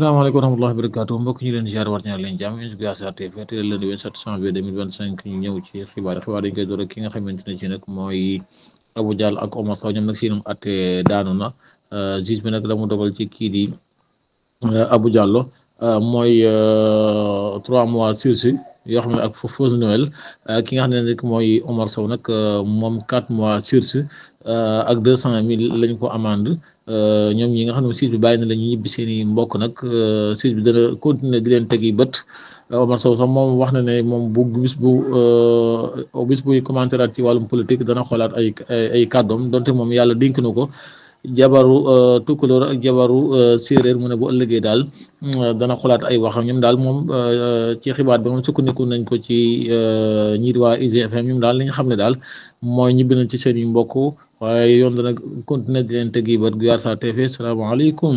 asalaamaaleykum wa rahmatullahi wa barakaatu mbokk ñu leen ziar war ñaar leen jàmm ñu ngi TV tey lundi 27 janvier 2025 ñu ñëw ci xibaar dañ koy door ak ki nga xamante ne ci nag mooy Abou Diallo ak Omar Sow ñoom nag seenum atte daanu na juge bi nag la mu dogal ci kii di Abou Diallo mooy 3 mois sursis yoo xam ne ak fausse nouvelle ki nga xam ne nag mooy Omar Sow nag moom 4 mois sursis ak 200.000 lañ ko amende ñoom ñi nga xam ne siis bi bàyyi na la ñu ñibbi seen i mbokk nag siis bi dana continuer di leen tegi bët Omar Sow sax moom wax na ne moom bis buy commentaire ci wàllum politique dana xoolaat ay kàddoom donte moom yàlla dénk na ko jabaru tukkulóor ak jabaru séeréer mu ne bu ëllëgee daal dana xoolaat ay waxam ñoom daal moom ci xibaar bi moom sukkandiku nañ ko ci ñi di waa IGFM ñoom daal li nga xam ne daal mooy ñibbi nañ ci seen i mbokk waaye yoon dana continuer di leen tegi bët Guyaar Sa TV salaamaaleykum